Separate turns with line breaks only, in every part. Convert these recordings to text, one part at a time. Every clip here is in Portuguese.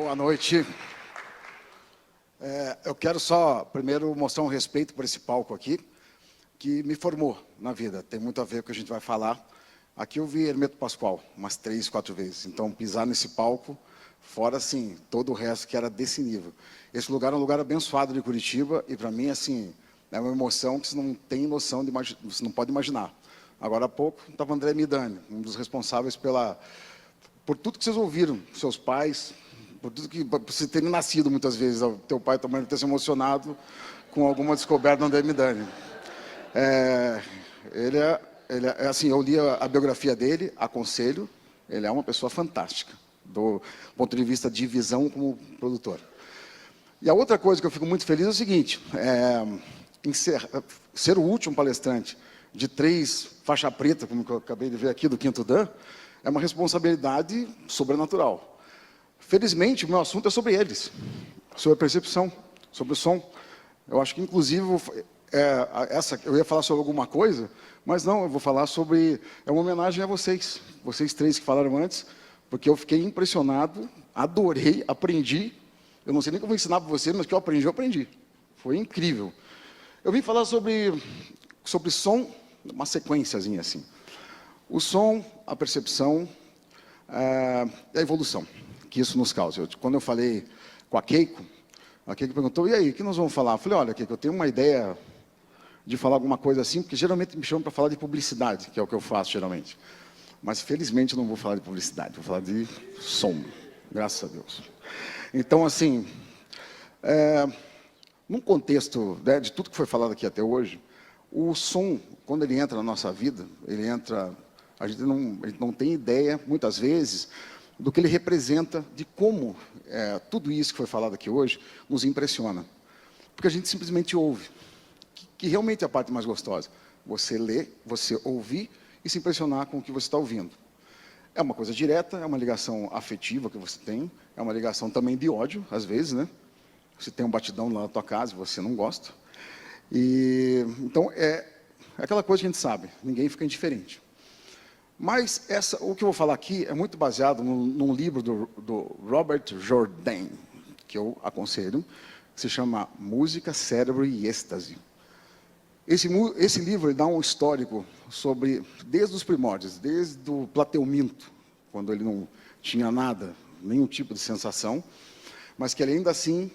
Boa noite. Eu quero só, primeiro, mostrar um respeito por esse palco aqui, que me formou na vida. Tem muito a ver com o que a gente vai falar. Aqui eu vi Hermeto Pascoal umas 3, 4 vezes. Então, pisar nesse palco, fora, assim, todo o resto que era desse nível. Esse lugar é um lugar abençoado de Curitiba e, para mim, assim, é uma emoção que você não tem noção, você não pode imaginar. Agora há pouco estava André Midani, um dos responsáveis por tudo que vocês ouviram, seus pais, por tudo que por você terem nascido muitas vezes, teu pai e tua mãe ter se emocionado com alguma descoberta do André Midani. Ele é assim, eu li a biografia dele, aconselho, ele é uma pessoa fantástica, do ponto de vista de visão como produtor. E a outra coisa que eu fico muito feliz é o seguinte, ser o último palestrante de 3 faixa preta, como eu acabei de ver aqui, do Quinto Dan, é uma responsabilidade sobrenatural. Felizmente, o meu assunto é sobre eles, sobre a percepção, sobre o som. Eu acho que, inclusive, eu ia falar sobre alguma coisa, mas não, eu vou falar sobre... É uma homenagem a vocês 3 que falaram antes, porque eu fiquei impressionado, adorei, aprendi. Eu não sei nem como ensinar para vocês, mas que eu aprendi. Foi incrível. Eu vim falar sobre som, uma sequenciazinha assim. O som, a percepção, a evolução que isso nos causa. Quando eu falei com a Keiko perguntou, e aí, o que nós vamos falar? Eu falei, olha, Keiko, eu tenho uma ideia de falar alguma coisa assim, porque geralmente me chamam para falar de publicidade, que é o que eu faço geralmente. Mas, felizmente, eu não vou falar de publicidade, vou falar de som, graças a Deus. Então, assim, num contexto, né, de tudo que foi falado aqui até hoje, o som, quando ele entra na nossa vida, a gente não tem ideia, muitas vezes, do que ele representa, de como tudo isso que foi falado aqui hoje nos impressiona. Porque a gente simplesmente ouve, que realmente é a parte mais gostosa. Você ler, você ouvir e se impressionar com o que você está ouvindo. É uma coisa direta, é uma ligação afetiva que você tem, é uma ligação também de ódio, às vezes, né? Você tem um batidão lá na tua casa e você não gosta. Então, é aquela coisa que a gente sabe, ninguém fica indiferente. Mas o que eu vou falar aqui é muito baseado num livro do Robert Jordan, que eu aconselho, que se chama Música, Cérebro e Êxtase. Esse livro ele dá um histórico sobre, desde os primórdios, desde o Plateuminto, quando ele não tinha nada, nenhum tipo de sensação, mas que ele ainda assim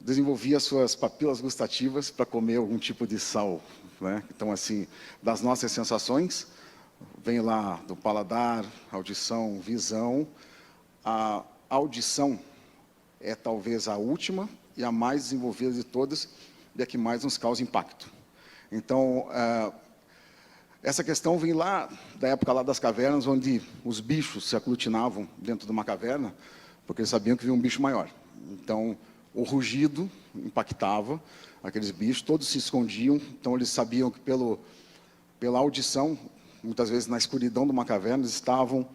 desenvolvia suas papilas gustativas para comer algum tipo de sal, né? Então, assim, das nossas sensações, vem lá do paladar, audição, visão. A audição é talvez a última e a mais desenvolvida de todas e a que mais nos causa impacto. Então, essa questão vem lá da época lá das cavernas, onde os bichos se aglutinavam dentro de uma caverna, porque eles sabiam que vinha um bicho maior. Então, o rugido impactava aqueles bichos, todos se escondiam, então eles sabiam que pela audição, muitas vezes na escuridão de uma caverna, eles estavam,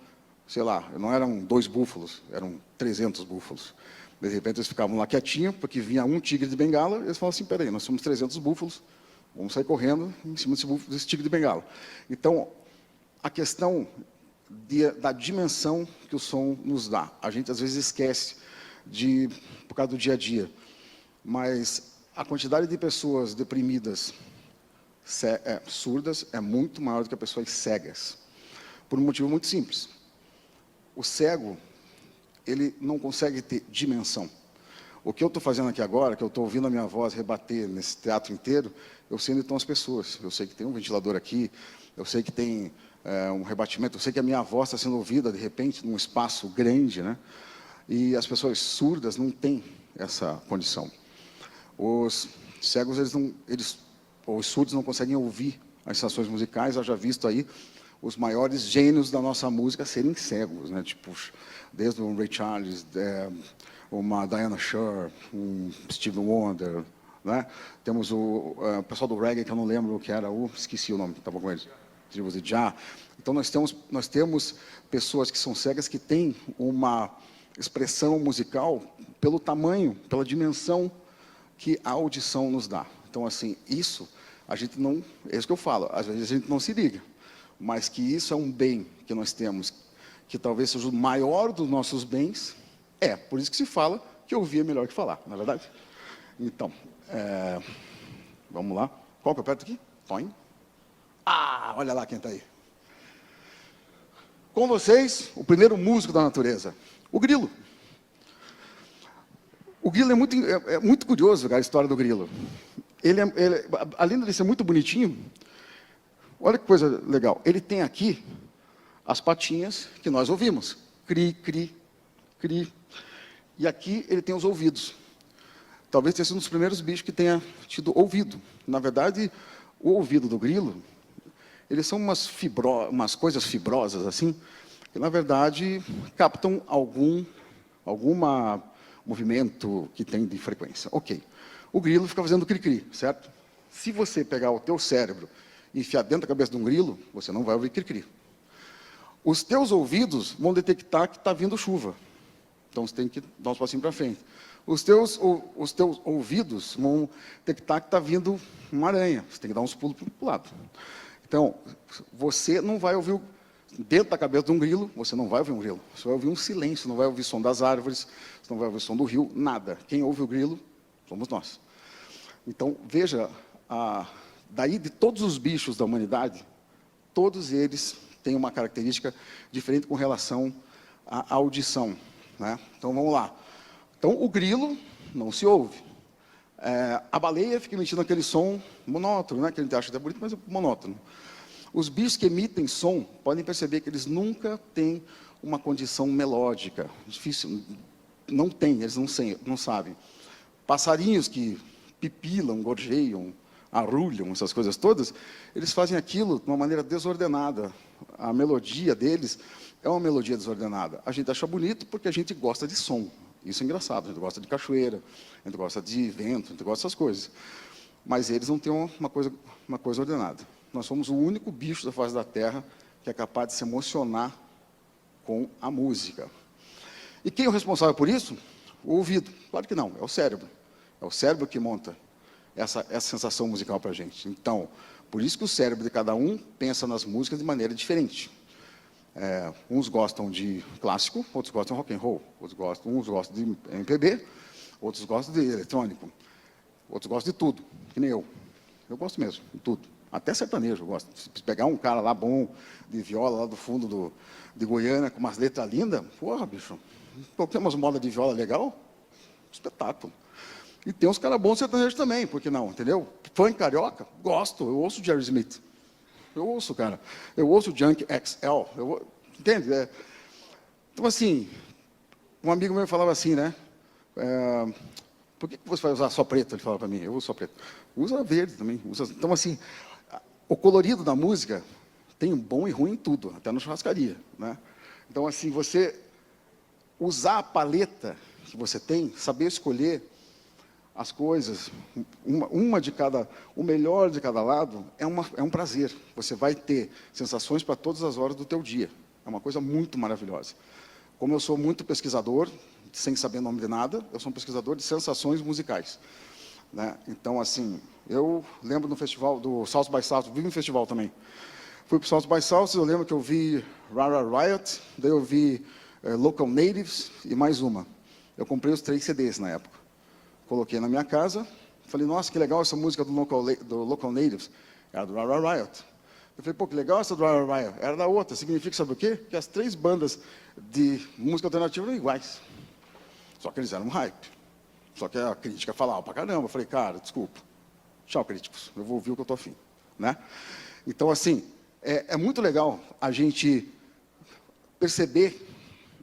sei lá, não eram 2 búfalos, eram 300 búfalos. De repente eles ficavam lá quietinhos, porque vinha um tigre de bengala, e eles falavam assim, peraí, nós somos 300 búfalos, vamos sair correndo em cima desse tigre de bengala. Então, a questão da dimensão que o som nos dá. A gente às vezes esquece por causa do dia a dia, mas a quantidade de pessoas deprimidas, surdas, é muito maior do que as pessoas cegas, por um motivo muito simples. O cego, ele não consegue ter dimensão. O que eu estou fazendo aqui agora, que eu estou ouvindo a minha voz rebater nesse teatro inteiro, eu sei onde estão as pessoas. Eu sei que tem um ventilador aqui, eu sei que tem um rebatimento, eu sei que a minha voz está sendo ouvida, de repente, num espaço grande, né? E as pessoas surdas não têm essa condição. Os cegos, os surdos não conseguem ouvir as sensações musicais. Eu já visto aí os maiores gênios da nossa música serem cegos, né? Tipo, desde o Ray Charles, uma Diana Shore, um Stevie Wonder, né? Temos o pessoal do reggae, que eu não lembro o que era, esqueci o nome, estava com eles, já. Então nós temos pessoas que são cegas que têm uma expressão musical pelo tamanho, pela dimensão que a audição nos dá. Então, assim, isso a gente não... É isso que eu falo, às vezes a gente não se liga, mas que isso é um bem que nós temos, que talvez seja o maior dos nossos bens, Por isso que se fala que ouvir é melhor que falar, não é verdade? Então, vamos lá. Qual que eu aperto aqui? Põe. Olha lá quem está aí. Com vocês, o primeiro músico da natureza, o grilo. O grilo é muito curioso, cara, a história do grilo. Além de ser muito bonitinho, olha que coisa legal. Ele tem aqui as patinhas que nós ouvimos. Cri, cri, cri. E aqui ele tem os ouvidos. Talvez tenha sido um dos primeiros bichos que tenha tido ouvido. Na verdade, o ouvido do grilo, eles são umas coisas fibrosas, assim, que, na verdade, captam algum movimento que tem de frequência. Ok. O grilo fica fazendo cri-cri, certo? Se você pegar o teu cérebro e enfiar dentro da cabeça de um grilo, você não vai ouvir cri-cri. Os teus ouvidos vão detectar que está vindo chuva. Então, você tem que dar uns passinhos para frente. Os teus ouvidos vão detectar que está vindo uma aranha. Você tem que dar uns pulos para o lado. Então, você não vai ouvir, dentro da cabeça de um grilo, você não vai ouvir um grilo. Você vai ouvir um silêncio, não vai ouvir o som das árvores, você não vai ouvir o som do rio, nada. Quem ouve o grilo, somos nós. Então, veja, daí de todos os bichos da humanidade, todos eles têm uma característica diferente com relação à audição, né? Então, vamos lá. Então, o grilo não se ouve. A baleia fica emitindo aquele som monótono, né? Que a gente acha até bonito, mas é monótono. Os bichos que emitem som, podem perceber que eles nunca têm uma condição melódica. Difícil, não tem, eles não sabem. Passarinhos que pipilam, gorjeiam, arrulham, essas coisas todas, eles fazem aquilo de uma maneira desordenada. A melodia deles é uma melodia desordenada. A gente acha bonito porque a gente gosta de som. Isso é engraçado, a gente gosta de cachoeira, a gente gosta de vento, a gente gosta dessas coisas. Mas eles não têm uma coisa ordenada. Nós somos o único bicho da face da Terra que é capaz de se emocionar com a música. E quem é o responsável por isso? O ouvido. Claro que não, é o cérebro. É o cérebro que monta essa sensação musical para a gente. Então, por isso que o cérebro de cada um pensa nas músicas de maneira diferente. Uns gostam de clássico, outros gostam de rock and roll, uns gostam de MPB, outros gostam de eletrônico, outros gostam de tudo, que nem eu. Eu gosto mesmo, de tudo. Até sertanejo eu gosto. Se pegar um cara lá bom, de viola, lá do fundo de Goiânia, com umas letras lindas, porra, bicho, tem umas modas de viola legal, espetáculo. E tem uns caras bons sertanejos também, por que não, entendeu? Funk carioca, gosto, eu ouço Jerry Smith. Eu ouço, cara. Eu ouço Junk XL. Entende? Então, assim, um amigo meu falava assim, né? Por que você vai usar só preto? Ele falava para mim. Eu uso só preto. Usa verde também. Então, assim, o colorido da música tem bom e ruim em tudo, até na churrascaria, né? Então, assim, você usar a paleta que você tem, saber escolher as coisas, o melhor de cada lado, é um prazer. Você vai ter sensações para todas as horas do teu dia. É uma coisa muito maravilhosa. Como eu sou muito pesquisador, sem saber o nome de nada, eu sou um pesquisador de sensações musicais, né? Então, assim, eu lembro no festival do South by South, vivo em festival também. Fui para o South by South, eu lembro que eu vi Rara Riot, daí eu vi Local Natives e mais uma. Eu comprei os 3 CDs na época. Coloquei na minha casa, falei, nossa, que legal essa música do Local Natives. Era do Rara Riot. Eu falei, pô, que legal essa do Rara Riot. Era da outra. Significa, sabe o quê? Que as 3 bandas de música alternativa eram iguais. Só que eles eram um hype. Só que a crítica falava pra caramba. Eu falei, cara, desculpa. Tchau, críticos. Eu vou ouvir o que eu tô afim, né? Então, assim, é muito legal a gente perceber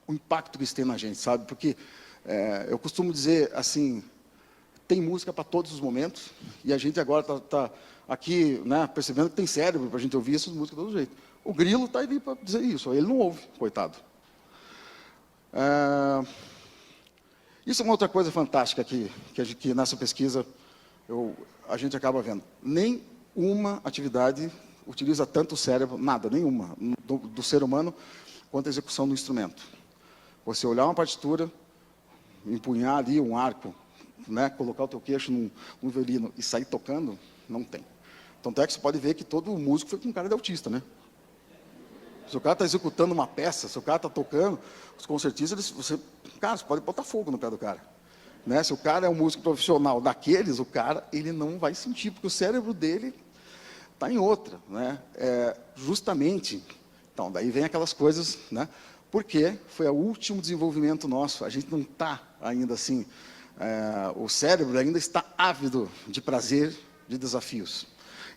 o impacto que isso tem na gente, sabe? Porque eu costumo dizer, assim, tem música para todos os momentos, e a gente agora está aqui, né, percebendo que tem cérebro para a gente ouvir essas músicas de todo jeito. O grilo está aí para dizer isso, ele não ouve, coitado. Isso é uma outra coisa fantástica que nessa pesquisa a gente acaba vendo. Nenhuma atividade utiliza tanto o cérebro, nada, nenhuma, do ser humano, quanto a execução do instrumento. Você olhar uma partitura, empunhar ali um arco, né, colocar o teu queixo num violino e sair tocando, não tem. Tanto é que você pode ver que todo músico foi com cara de autista, né? Se o cara está executando uma peça, se o cara está tocando, os concertistas, você pode botar fogo no pé do cara. Né? Se o cara é um músico profissional daqueles, o cara, ele não vai sentir, porque o cérebro dele está em outra. Né? Justamente, então, daí vem aquelas coisas, né? Porque foi o último desenvolvimento nosso, a gente não está ainda assim, o cérebro ainda está ávido de prazer, de desafios.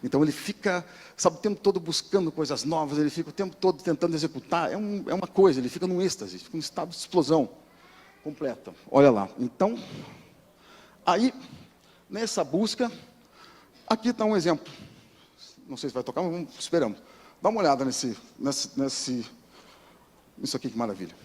Então ele fica, sabe, o tempo todo buscando coisas novas, ele fica o tempo todo tentando executar, é uma coisa, ele fica num êxtase, fica num estado de explosão completa. Olha lá, então, aí, nessa busca, aqui está um exemplo, não sei se vai tocar, mas esperamos. Dá uma olhada nisso aqui, que maravilha.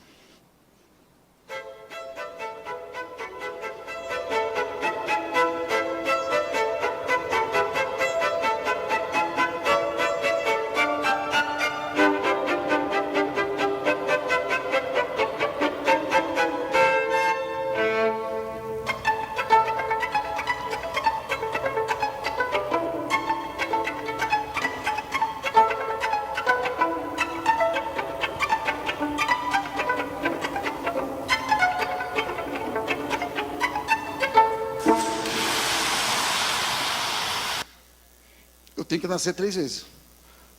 Eu tenho que nascer 3 vezes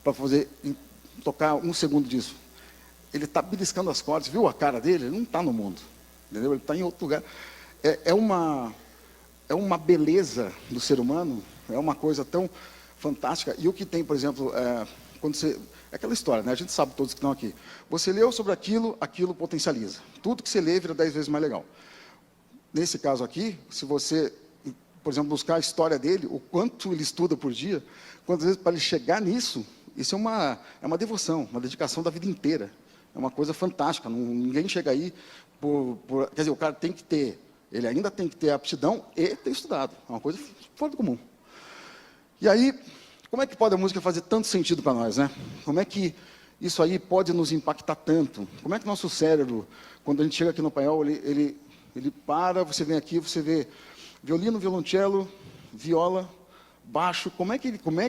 para poder tocar 1 segundo disso. Ele está beliscando as cordas, viu a cara dele? Ele não está no mundo, entendeu? Ele está em outro lugar. É uma beleza do ser humano, é uma coisa tão fantástica. E o que tem, por exemplo, quando você... É aquela história, né? A gente sabe todos que estão aqui. Você leu sobre aquilo, aquilo potencializa. Tudo que você lê vira 10 vezes mais legal. Nesse caso aqui, se você, por exemplo, buscar a história dele, o quanto ele estuda por dia, quantas vezes para ele chegar nisso, isso é uma devoção, uma dedicação da vida inteira. É uma coisa fantástica. Ninguém chega aí quer dizer, o cara tem que ter, ele ainda tem que ter aptidão e ter estudado. É uma coisa fora do comum. E aí, como é que pode a música fazer tanto sentido para nós, né? Como é que isso aí pode nos impactar tanto? Como é que nosso cérebro, quando a gente chega aqui no paiol, ele para, você vem aqui, você vê violino, violoncelo, viola, baixo. Como é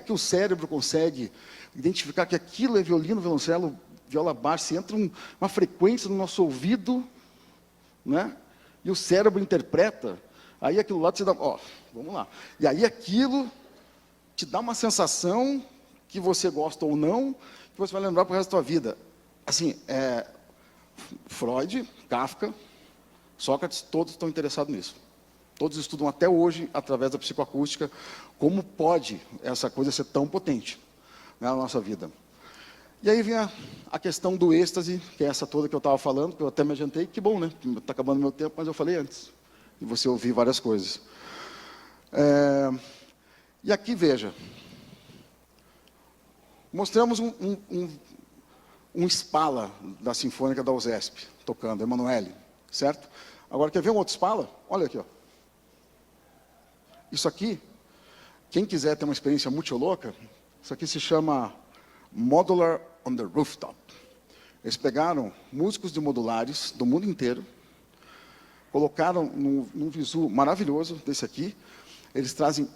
que o cérebro consegue identificar que aquilo é violino, violoncelo, viola, baixo? Se entra uma frequência no nosso ouvido, né? E o cérebro interpreta, aí aquilo lá te dá, vamos lá. E aí aquilo te dá uma sensação que você gosta ou não, que você vai lembrar para o resto da sua vida. Assim, Freud, Kafka, Sócrates, todos estão interessados nisso. Todos estudam até hoje, através da psicoacústica, como pode essa coisa ser tão potente, né, na nossa vida. E aí vem a questão do êxtase, que é essa toda que eu estava falando, que eu até me adiantei, que bom, né? Está acabando meu tempo, mas eu falei antes. E você ouviu várias coisas. E aqui, veja, mostramos um Spala da Sinfônica da USESP, tocando, Emanuele, certo? Agora, quer ver um outro Spala? Olha aqui, ó. Isso aqui, quem quiser ter uma experiência muito louca, isso aqui se chama Modular on the Rooftop. Eles pegaram músicos de modulares do mundo inteiro, colocaram num visu maravilhoso desse aqui, eles trazem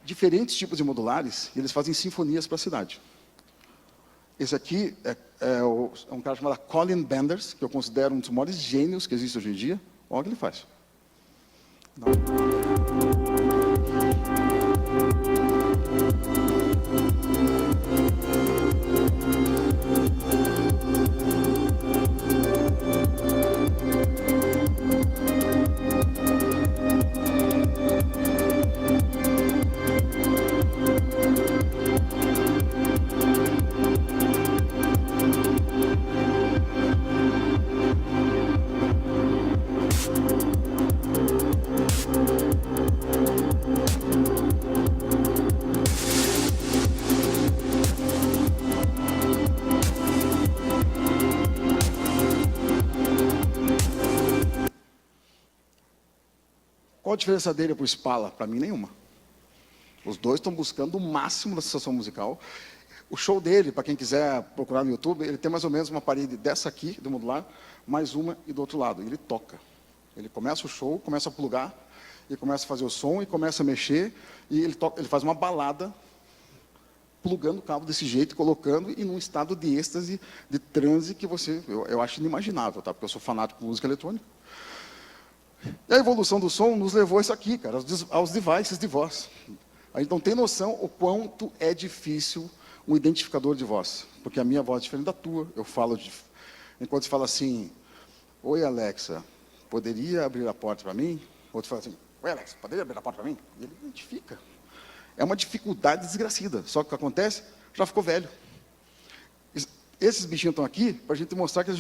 diferentes tipos de modulares e eles fazem sinfonias para a cidade. Esse aqui é um cara chamado Colin Benders, que eu considero um dos maiores gênios que existe hoje em dia. Olha o que ele faz. Qual a diferença dele para o Spala? Para mim, nenhuma. Os dois estão buscando o máximo da sensação musical. O show dele, para quem quiser procurar no YouTube, ele tem mais ou menos uma parede dessa aqui, do modular, mais uma e do outro lado. E ele toca. Ele começa o show, começa a plugar, e começa a fazer o som, e começa a mexer, e ele faz uma balada plugando o cabo desse jeito, colocando, e num estado de êxtase, de transe, que eu acho inimaginável, tá? Porque eu sou fanático de música eletrônica. E a evolução do som nos levou a isso aqui, cara, aos devices de voz. A gente não tem noção o quanto é difícil um identificador de voz, porque a minha voz é diferente da tua, enquanto você fala assim, oi Alexa, poderia abrir a porta para mim? Outro fala assim, oi Alexa, poderia abrir a porta para mim? E ele identifica. É uma dificuldade desgracida, só que o que acontece, já ficou velho. Esses bichinhos estão aqui para a gente mostrar que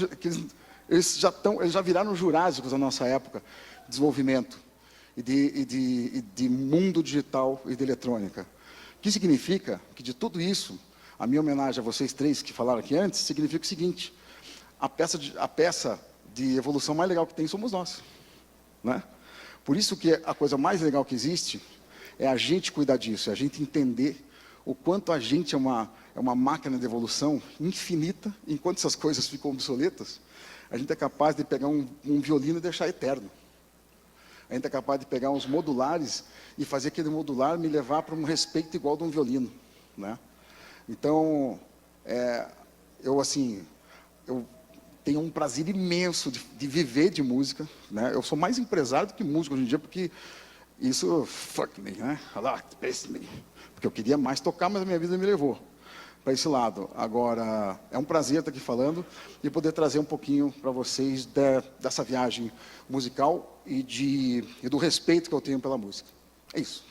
eles já viraram jurásicos na nossa época de desenvolvimento e de mundo digital e de eletrônica. O que significa que de tudo isso, a minha homenagem a vocês três que falaram aqui antes, significa o seguinte, a peça de evolução mais legal que tem somos nós. Né? Por isso que a coisa mais legal que existe é a gente cuidar disso, é a gente entender o quanto a gente é uma máquina de evolução infinita, enquanto essas coisas ficam obsoletas, a gente é capaz de pegar um violino e deixar eterno. A gente é capaz de pegar uns modulares e fazer aquele modular me levar para um respeito igual de um violino. Né? Então, eu tenho um prazer imenso de viver de música. Né? Eu sou mais empresário do que músico hoje em dia, porque isso, fuck me, né? Porque eu queria mais tocar, mas a minha vida me levou para esse lado. Agora, é um prazer estar aqui falando e poder trazer um pouquinho para vocês dessa viagem musical e do respeito que eu tenho pela música. É isso.